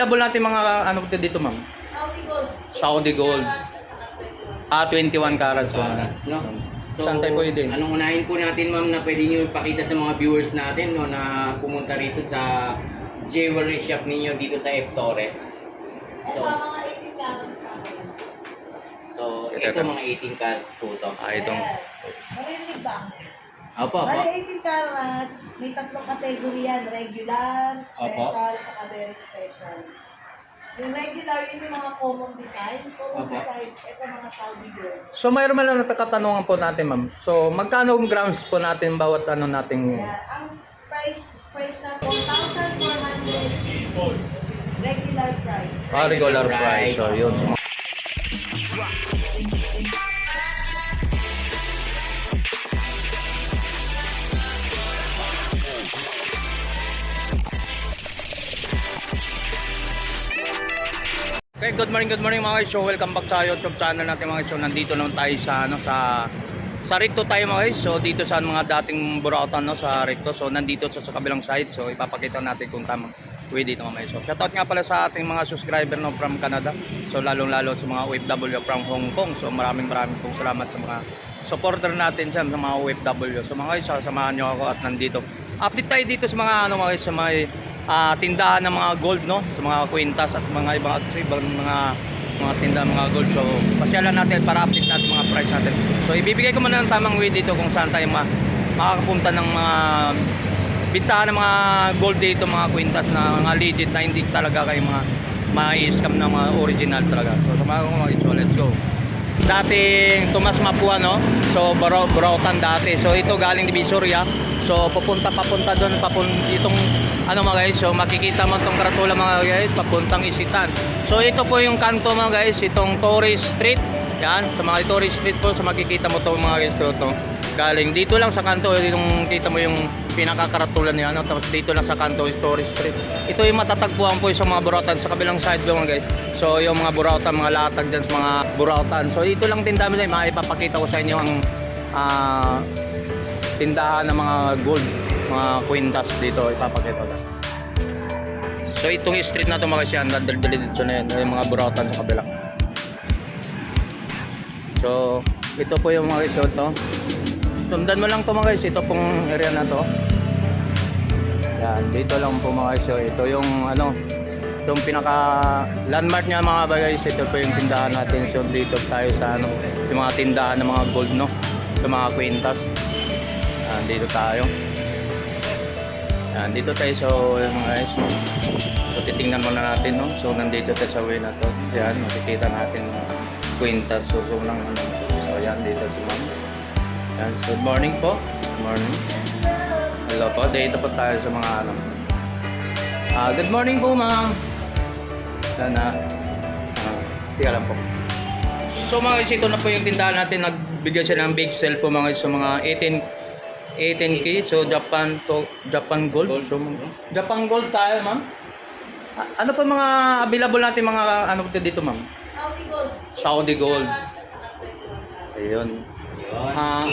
Available natin mga ano dito, ma'am? Saudi Gold. Saudi Gold. 21 carats. Carats, no? So, saan tayo pwede? anong unahin po natin, ma'am, na pwede nyo ipakita sa mga viewers natin, no, na pumunta rito sa jewelry shop ninyo dito sa F. Torres. Ito mga 18 carats natin. So, ito mga 18 carats po to. Itong Marinig ba? Opo, opo. Bali 18 carats, may tatlong kategory yan. Regular, special, saka very special. Yung regular, yun yung mga common design. Common Opo. design, ito mga Saudi Gold. So mayroon man lang nagkatanungan po natin, ma'am. So magkano ang grams po natin bawat ano nating Kaya, ang price natin, 1,400 regular price. regular price. So yun. So, okay, good morning mga guys. So welcome back sa YouTube channel natin mga guys. So nandito naman tayo sa ano sa Recto tayo mga guys. So dito sa mga dating burautan no sa Recto. So nandito sa kabilang side. So ipapakita natin kung tamang way dito mga guys. So shoutout nga pala sa ating mga subscriber no from Canada. So lalong-lalo sa mga OFW from Hong Kong. So maraming pong salamat sa mga supporter natin dyan sa mga OFW. So mga guys, samahan nyo ako at nandito. Update tayo dito sa mga ano mga guys, sa mga tindahan ng mga gold no, sa mga kwintas at mga ibang mga tindahan mga gold. So pasyalan natin para update natin mga price natin. So ibibigay ko muna ng tamang way dito kung saan tayo makakapunta ng mga bintahan ng mga gold dito, mga kwintas na mga legit na hindi talaga kayo mga ma-scam na mga original talaga. So samahan ko mga guys, so let's go. Dating Tomas Mapua no, so Burautan dati. So ito galing Divisoria. So papunta doon itong ano mga guys, so makikita mo itong karatula mga guys papuntang Isitan. So ito po yung kanto mga guys, itong Torres Street. Yan, sa mga Torres Street po, so makikita mo to mga guys to. Galing dito lang sa kanto, yung kita mo yung pinakakaratulan niya no? Tapos dito lang sa kanto yung Torres Street. Ito yung matatagpuan po sa mga burautan sa kabilang side po mga guys. So yung mga burautan, mga latag dyan sa mga burautan. So ito lang tindahan nila, maipapakita ko sa inyo ang tindahan ng mga gold, mga kwintas dito, ipapakita ko. So itong street na ito mga siya, dito na yun, yung mga burautan sa kabila. So ito po yung mga guys, ito. Sundan mo lang ito mga guys, ito pong area na to. Yan, dito lang po mga guys, so ito yung ano, itong pinaka landmark niya mga guys, ito po yung tindahan natin. So dito tayo sa ano, yung mga tindahan ng mga gold no, sa mga kwintas. Dito tayo. Yan, dito tayo sa mga guys. So titingnan muna natin no. So nandito tayo sa way na to. Yan, makikita natin kwintas. So lang ano. So yan dito si ma'am. Yan, so, good morning po. Good morning. Hello po. Dito po tayo sa mga ano. Good morning po ma'am. Sana tika lang po. So mga guys, ito na po yung tindahan natin. Nagbigay siya ng big sale po mga guys. So mga 18K, so Japan Gold. So, Japan Gold tayo, ma'am. Ano pa mga available natin mga ano dito, ma'am? Saudi Gold. Saudi Gold. Ayun.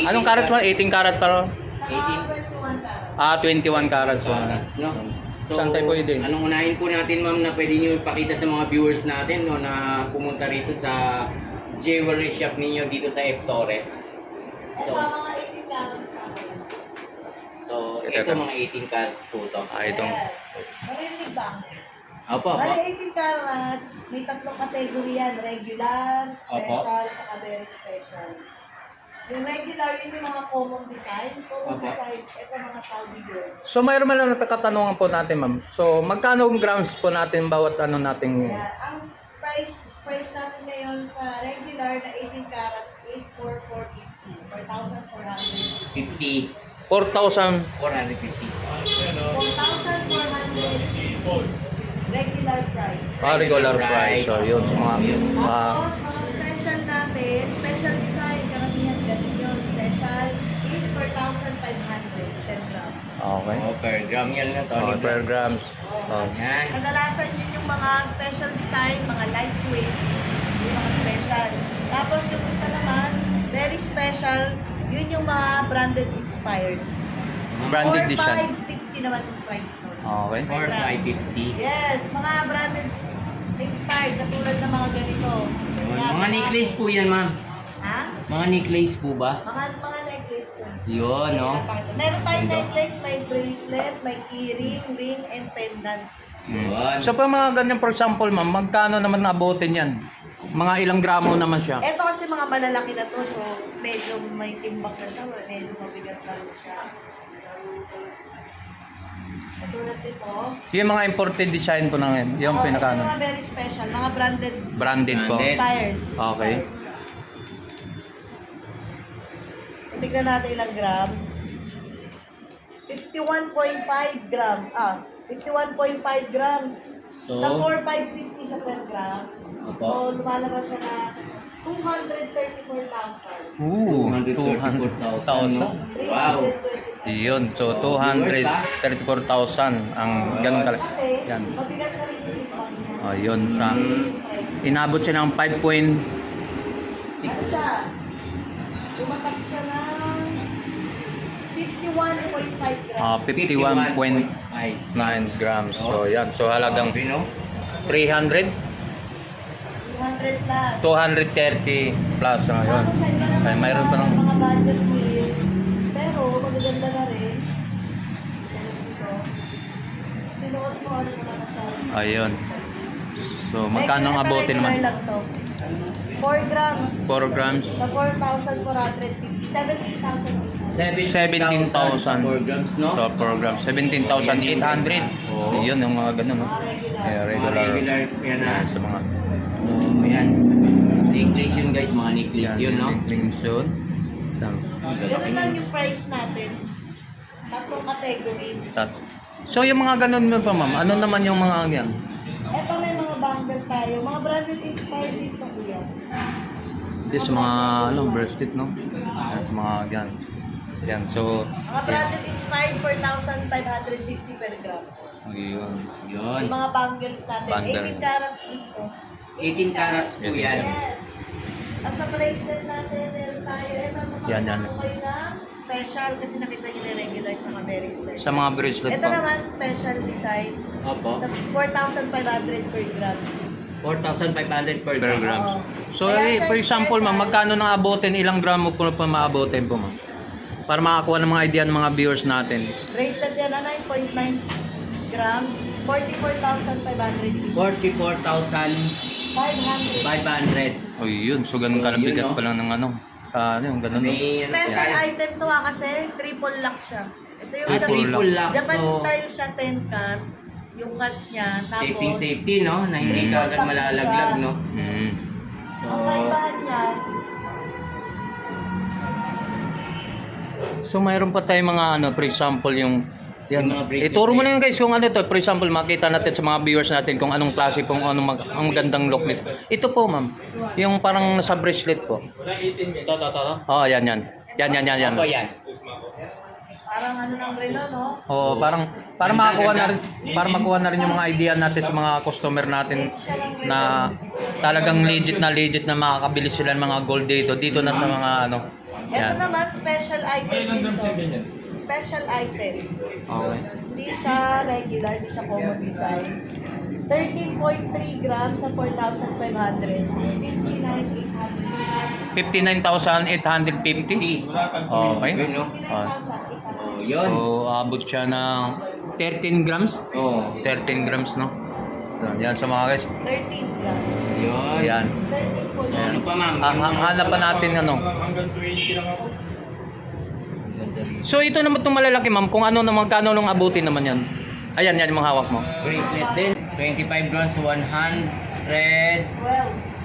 Anong karat mo? 18 karat pa. 18. 21 carats. Carats, no? So, saan tayo pwede? anong unahin po natin, ma'am, na pwede nyo ipakita sa mga viewers natin, no, na pumunta rito sa jewelry shop ninyo dito sa F. Torres. Ito mga 18 carats natin. So, ito mga 18 carats po to. Itong Marinig ba? Opo, opo. Bali 18 carats, may tatlong kategory yan. Regular, special, saka very special. Yung regular, yun yung mga common design. Common Opo. design, ito mga Saudi Gold. So mayroon man lang nagkatanungan po natin, ma'am. So magkano ang grams po natin bawat ano nating Kaya, ang price natin ngayon sa regular na 18 carats is 4,450. 4,450. 50. 4,000 450. 4,400 regular price. regular price. So yun sa mga Tapos, mga special natin, special design, karamihan ganun yun. Special is 4,500, 10 gram. okay. Oh, per gram yan na to. Per grams. Oh. Yan. Kadalasan yun yung mga special design, mga lightweight, yung mga special. Tapos yung isa naman, very special, yun yung mga branded inspired. Branded design. 4,550 naman yung price nun. Okay. Or 550. Yes, mga branded expired, katulad ng mga ganito. Yun. Mga necklace po yan, ma'am. Ha? Mga necklace po ba? Mga necklace ko. Yun, no? Meron tayong necklace, may bracelet, may keyring, ring, and pendant. Yun. So pag mga ganyan, for example ma'am, magkano naman naabotin yan? Mga ilang gramo naman siya? Ito kasi mga malalaki na to, so medyo may timbak na siya, medyo mabigat na rin siya. Katulad ito. Yung mga imported design po na ngayon, yung Ito pinakano. mga very special, mga branded Branded po. Branded. expired. Okay. So, tignan natin ilang grams. 51.5 gram. 51.5 grams. So, Sa 4,550 siya per gram. Opo. So, lumalabas siya na 234,000. Ooh, 234,000. 200,000. Wow. 320. Yun, so 234,000 ang ganun kalaki. Kasi, Yan. mabigat na rin yung sipag niya. Oh, yun, sa inabot siya ng 5 point. Ano siya? Tumatak siya ng 51.5 grams. 51.9 grams. So yan, so halagang Grabe, no? 300, 200 plus. 230 plus. Yun. Tapos sa iba naman, Kaya mayroon pa ng mga budget meal. Pero, magaganda na rin. Sinuot mo, ano naman na siya. ayun. So magkano ang Regular abotin naman? lang to. 4 grams. 4 grams. Sa 4,450. 17,000. 17,000. 4 grams, no? So 4 grams, 17,800. Oo. Yun yung mga ganun, no? Mga regular. Kaya Mga regular. regular yan, ha? Yan, sa mga So, ayan. Necklace yun, guys. Mga necklace yun, no? links yun. Ganun lang yung price natin. Tatlong category. So yung mga ganun mo pa ma'am, ano naman yung mga yan? Ito may mga bundle tayo. Mga branded inspired dito kuya. This sa mga ano, bracelet, no? Yan, sa mga yan. Yan, so Mga branded inspired 4,550 per gram. yun. Yun. Yung mga bangles natin. Bangle. 18 carats dito. 18 carats po yan. Yes. At sa bracelet natin, meron tayo. Ito, Yan, yan. napakita ko kayo na special kasi nakita nyo na regular at very special. Sa mga bracelet Ito po. naman, special design. Opo. Sa 4,500 per gram. 4,500 per Per gram. grams. Oo. So, Kaya siya for example, ma'am, special. magkano nang abutin, ilang gramo po pa maabutin po, ma'am? Para makakuha ng mga idea ng mga viewers natin. Bracelet yan na 9.9 grams. 44,500. 44,500. 500. O yun, so ganun So, kalabigat yun, no? pa lang ng ano. Yung ganun. No? May ano Special yan? item to kasi triple lock siya. Ito yung Triple lock. Japan So, style siya 10 cut. Yung cut niya. Tapos, safety, no? Na hindi ka agad malalaglag, no? Mm. So, ang kaibahan niya, So mayroon pa tayong mga ano, for example yung yan. Yung mga bracelet Ituro mo na na yun guys kung ano to. For example, makita natin sa mga viewers natin kung anong klase pong anong ang magandang look nito. Ito po ma'am, yung parang nasa bracelet po. Oh, yan. Yan. Opo, yan. parang ano ng relo, no? Oh, para makuha na rin yung mga idea natin sa mga customer natin na talagang legit na makakabili sila ng mga gold dito na sa mga ano. Ito Yan. naman, special item dito. Special item. Okay. Hindi siya regular, hindi siya common design. 13.3 grams sa 4,500. 59,800. 59,850. Okay. Yun, no? 59,800. Oh, yun. So, abot siya ng 13 grams. Oh, 13 grams, no? So, yan sa mga guys. 13 grams. yun. Yan. 13 po So, yan. ano pa, ma'am? Hanap pa natin ano. Hanggang 20 lang ako. So, ito naman itong malalaki, ma'am. Kung ano naman, kano nung abutin naman yan. Ayan, yan yung mga hawak mo. Bracelet din. 25 grams, 100.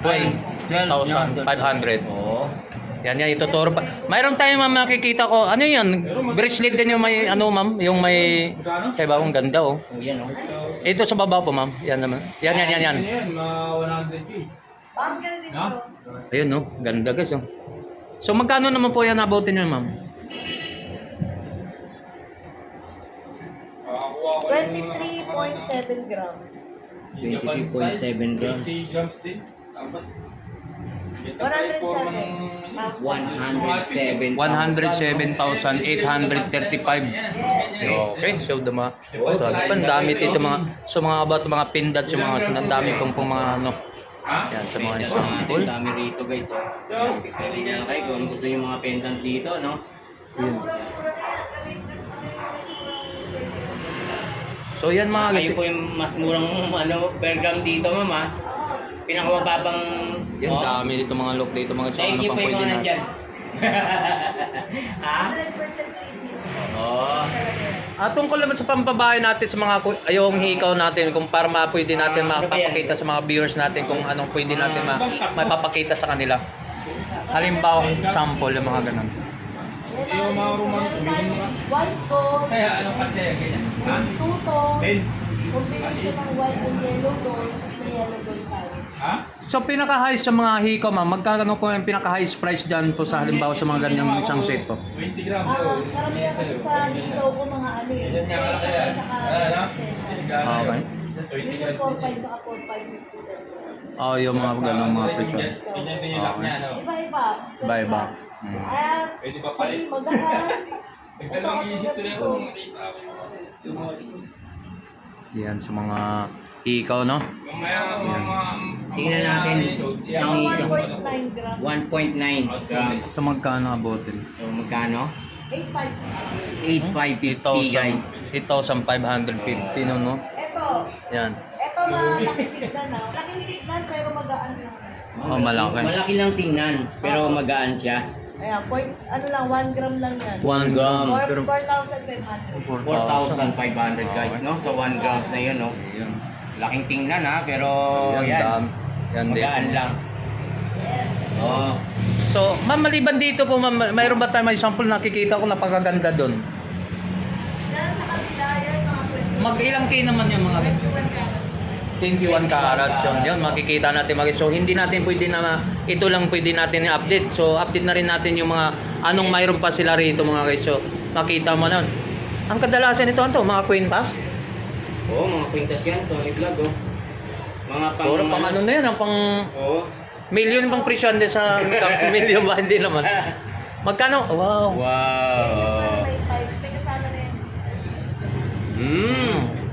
12. 12,500. Oo. Yan, ituturo pa. Mayroon tayo, ma'am, nakikita ko. Ano yan? Bracelet din yung may, ano, ma'am? Yung may, sa iba kong ganda, oh. Oh, yan, oh. Ito sa baba po, ma'am. Yan naman. Yan. Ano yan? Mga 100K. Bangle dito. Ha? Ayun, no? Ganda, guys, oh. So, magkano naman po yan abutin nyo, ma'am? Makakuha ko yung mga 23.7 grams. 23.7 grams. 20 grams din. Dapat. 107,000. 107. 107,835. Yes. Okay, so so ang dami dito mga about mga pindot yung mga ang dami pong mga ano. Yan sa mga sample. Ang dami rito guys. Pili na lang kayo kung gusto yung mga pendant dito, no? Yun. So yan mga guys. Kayo po yung mas murang per gram dito, mama. Pinakamababang... Yan dami dito mga look dito mga so Thank ano you pang po yung pwede mga natin. nandyan. Ha? 100% legit. Oo. Tungkol naman sa pampabahay natin sa mga yung hikaw natin kung para pwede natin mapapakita sa mga viewers natin kung anong pwede natin mapapakita sa kanila. Halimbawa, sample yung mga ganun. Hindi mo maruman. White gold, Kaya anong kasi ganyan? Ha? two-tone, Ben? combination ng white and yellow gold, tapos may yellow gold tayo. Ha? So pinaka-high sa mga hikaw ma'am, magkano po yung pinaka-highest price dyan po sa halimbawa sa mga ganyang isang set po? 20 grams. Karamihan kasi sa hilo ko mga ano eh, Yan nga pala kaya. special, tsaka Okay. 20 yung grams. 4-5 tsaka 4-5. Oh, yung mga ganong mga presyo. Ganyan din yung lock niya, no? Iba-iba. Iba-iba. Pwede pa palit. Magaan. Nagdalang isip ko na yung Yan sa mga hikaw, no? Mamaya mga... Tingnan natin. Isang Mga hito. 1.9 grams. 1.9 grams. So magkano ang bottle? So magkano? 8.5. 8,550 guys. 8,550 no? Yan. Ito malaking tignan na. Malaking tignan pero magaan lang. Oh, malaki. Malaki lang tingnan, pero magaan siya. Ayan, ano lang, 1 gram lang yan. 1 gram. Pero 4,500. 4,500 guys, no? So 1 grams na yun, no? Yan. Laking tingnan ha, pero Yan, yan. dami. Yan din. Magaan lang. Oh. So, ma'am, maliban dito po, ma'am, mayroon ba tayo may sample nakikita ko napakaganda doon? Diyan sa kabila yan, mga 21. Mag-ilang K naman yung mga 21 carats. 21 carats yun, makikita natin. So, hindi natin pwede na, ito lang pwede natin i-update. So, update na rin natin yung mga, anong mayroon pa sila rito mga guys. So, makita mo nun. Ang kadalasan ito, mga kwintas. Oo, mga kwintas yan, Tony Vlog, oh. Mga pang... Puro pang ano na yan, ang pang Oo. million pang presyon din sa million ba? Hindi naman. Magkano? Wow. Wow. May 5. May kasama na yan.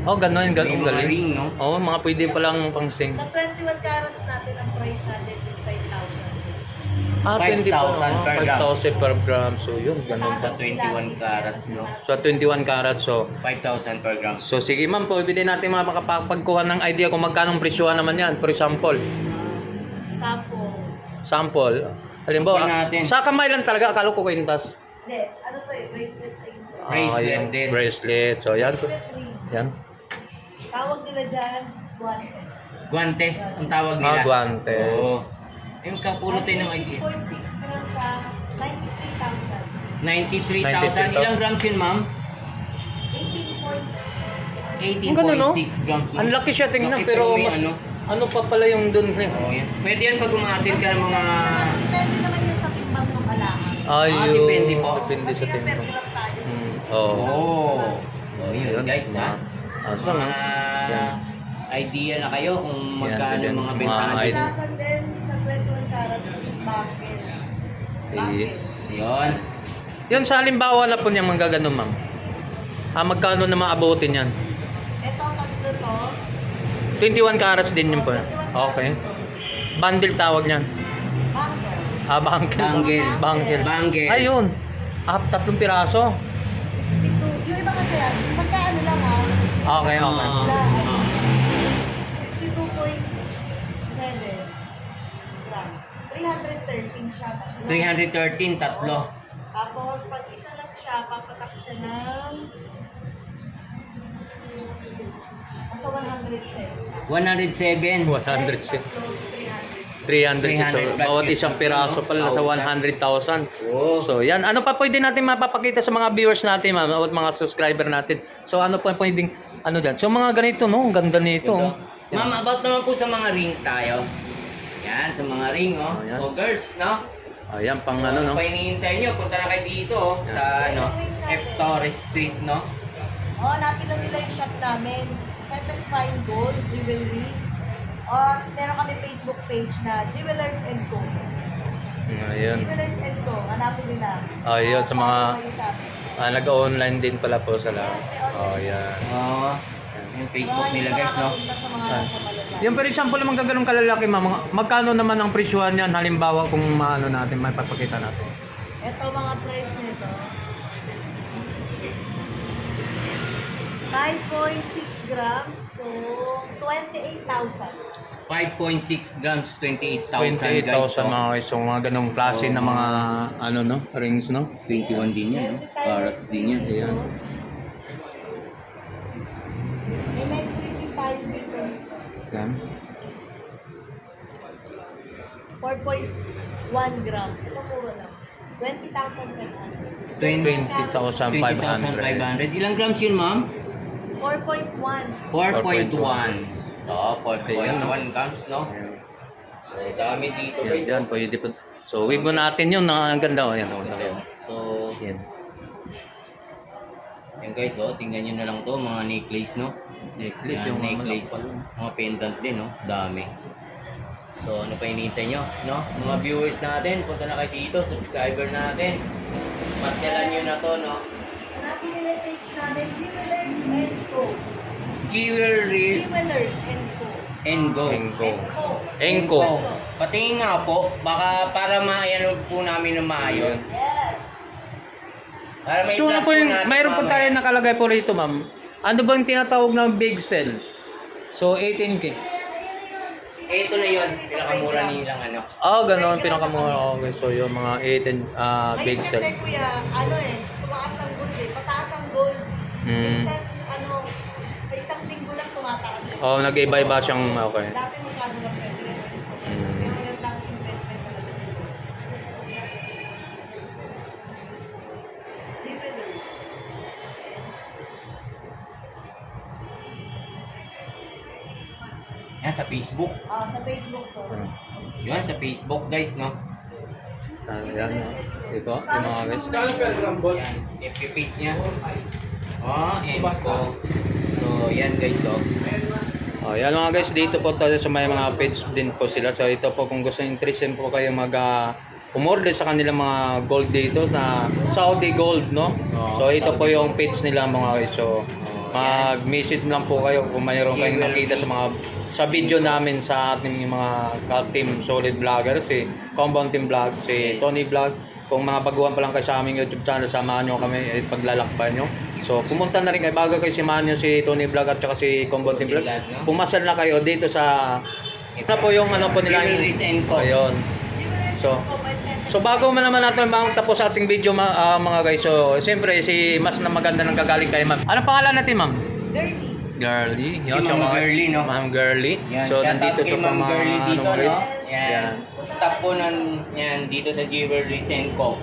Oh, ganun, May ganun, mga galing. ring, no? Oh, mga pwede palang pang sing. Sa 21 carats natin, ang price natin is 5,000. 5,000 per gram. 5,000 per gram. So, yun, ganun. Sa 21 carats, no? Sa 21 carats, so. 5,000 per gram. So, sige ma'am, pwede natin makapagkuha ng idea kung magkano presyohan naman yan. For example, sample. Halimbawa, Tingnan natin. sa kamay lang talaga, akala ko kwintas. Hindi, ano to eh, bracelet ay Bracelet yan. din. Bracelet. So, yan. bracelet ring. Yan. Tawag nila dyan, guantes. Guantes ang tawag nila. Guantes. Oo. Yung kapulutin ng idea. 80.6 grams siya, 93,000. 93,000. Ilang grams yun, ma'am? 18.6. Ang ganun, no? 18.6 grams. no? Ang laki siya tingnan, Laki, pero may mas, ano pa pala yung dun eh. Oh, yan. Pwede yan pag umatin ka ng mga... Depende naman yun sa timbang ng alahas. Ayun. depende po. Depende sa Kasi yan, per timbang. gram tayo. Oo. Oh. Oh, yun Ayun. guys, ha? Ito, Mga Yan. idea na kayo kung magkano Yan, yung mga mga bentahan idea. dito. Kadalasan din sa 21 carats is bucket. Bucket. Yun. Yan sa halimbawa na po niya mga ganun, ma'am. Magkano na maabutin yan? Ito, tatlo to. 21 carats din yun po. Okay. Bundle tawag niyan. Bucket. Bangkel. Banggel. Bangkel. Banggel. Ayun. 3 piraso. 62. Yung iba kasi yan, magkaano lang ha. Okay, okay. Ah. 62.7 grams. 313 siya. 313, tatlo. Tapos, pag isa lang siya, papatak siya ng nasa 107. 107. 100. 300. 300 So, bawat isang piraso pala nasa 100,000. Oh. So, yan. Ano pa pwede natin mapapakita sa mga viewers natin, ma'am, at mga subscriber natin? So, ano pa pwedeng, ano dyan? So, mga ganito, no? Ang ganda nito. Oh. Ma'am, about naman po sa mga ring tayo. Yan, sa mga ring, oh. Oh, yan. O girls, no? Ayan, pang ano, no? Pa iniintay nyo, punta na kayo dito, oh, sa, ano, F. Torres Street, no? Oo, napila nila yung shop namin. Pepes Fine Gold Jewelry. O, meron kami Facebook page na Jewelers & Co. Ayan. Jewelers & Co. Hanapin nila. Ayun, sa mga- Follow kayo sa amin. Nag-online din pala po sila. Oh, yan. Oo. Yung Facebook nila guys, no? Punta sa mga nasa malalaki. Yung for example, mga gaganong kalalaki, ma'am, magkano naman ang presyuhan yan? Halimbawa kung maano natin, may papakita natin. Ito mga price nito. 5.6 grams. So, 28,000. 5.6 grams, 28,000 guys. 28,000 mga guys. So, mga ganong klase na mga, ano, no? Rings, no? 21 din yan, no? Carats din yan. Ayan. May next week tayo dito. Yan. 4.1 grams. Ito puro lang. 20,500. 20,500. 20,500. Ilang grams yun, ma'am? 4.1. 4.1. So, 4.1 Ayan, grams, no? So, dami dito, Yan, guys. dyan, pwede po. So, wave mo natin yun. Ang ganda. Oh, yan, oh, yan. So, Yan. yan guys, oh, tingnan nyo na lang to, mga necklace, no? Necklace, Yan, yung necklace. Mga pendant din, no? Dami. So, ano pa hinihintay nyo, no? Mga viewers natin, punta na kayo dito, subscriber natin. Pasyalan nyo na to, no? Hanapin nila yung page namin, Jewelers and Co. Jewelry Jewelers and Co. and Go. Engko. And Co. Engko. Patingin nga po, baka para maayan po namin ng maayos. Yes. Para may So, plus ano po yung, natin mayroon po mamaya. tayo nakalagay po rito, ma'am. Ano ba yung tinatawag ng big sale? So, 18K. Ito na yun, pinakamura nilang ano. Oh, gano'n. Pinakamura. Okay, so yung mga 18 big Ngayon kasi sale. kuya, ano tumaas ang gold pataas ang gold. Hmm. Minsan, sa isang linggo lang tumataas. Oh, nag-iba-iba siyang, okay. Dati magkano lang pwede rin. So, Hmm. kasi ang magandang investment talaga sa gold. Jewelers. Yan sa Facebook. Sa Facebook to. Yan sa Facebook guys, no? Yan. Ito, yung mga guys. Yan, FB page niya. And so, yan guys, oh. Oh, yan mga guys, dito po tayo sa may mga page din po sila. So ito po kung gusto interested po kayo umorder sa kanilang mga gold dito na Saudi Gold, no? So ito po yung page nila mga guys. So mag-message lang po kayo kung mayroon kayong nakita sa video namin sa ating mga ka-team Solid Vlogger, si Compound Team Vlog, si Tony Vlog. Kung mga baguhan pa lang kayo sa aming YouTube channel, samahan nyo kami at paglalakbayan nyo. So pumunta na rin kayo, bago kayo simahan nyo si Tony Vlog at saka si Compound Team Vlog. Pumasal na kayo dito sa ano po yung ano po nila Jewelry and Co. ayun. So bago man naman natin tapos sa ating video mga guys. So siyempre si mas na maganda ng gagaling kay ma'am. Anong pangalan natin ma'am? Girly. Girly. Si Ma'am Girly, no? Ma'am Girly. Yan, So shout nandito out kay sa Ma'am Girly mga dito, ano guys. no? Yan. Yan. Staff po yan dito sa Jewelry and Co.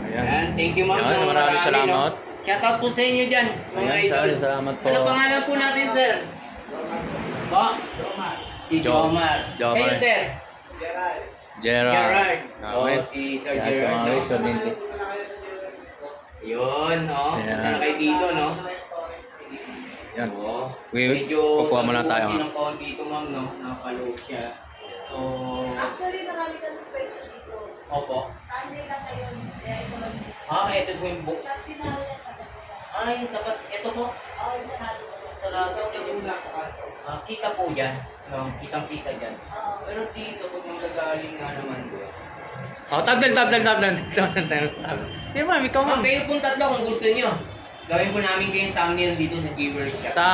Ayan. Yan, thank you ma'am. Yan, ng maraming marami, salamat. no? Shout out po sa inyo dyan, mga Ayan, idol. salamat po. Ano pangalan po natin, sir? Po? Si Jomar. Jomar. Kayo, sir? Gerard. Okay. Si Sir Yan, so Gerard. mga no? guys, so din. Yun, no? Ayan. Punta na kayo dito, no? Yan. Oo. We- kukuha muna tayo, nabubusin ha? ng konti ito, ma'am, no? Nakapaload siya. So, Actually, marami kami pwesto dito. opo. Sunday lang kayo. Kaya ito lang. Ito po yung book. Shopee na ako yan. Ay, tapat. Ito po. Isa natin. Sarado sa yung kita po dyan. No? Kitang-kita dyan. Pero dito, pag magagaling nga naman doon. Oh, tabdal. Di ma'am, ikaw ma'am. Kayo pong tatlo kung gusto nyo. Gawin po namin kayong thumbnail dito sa Jewelry Shop. Sa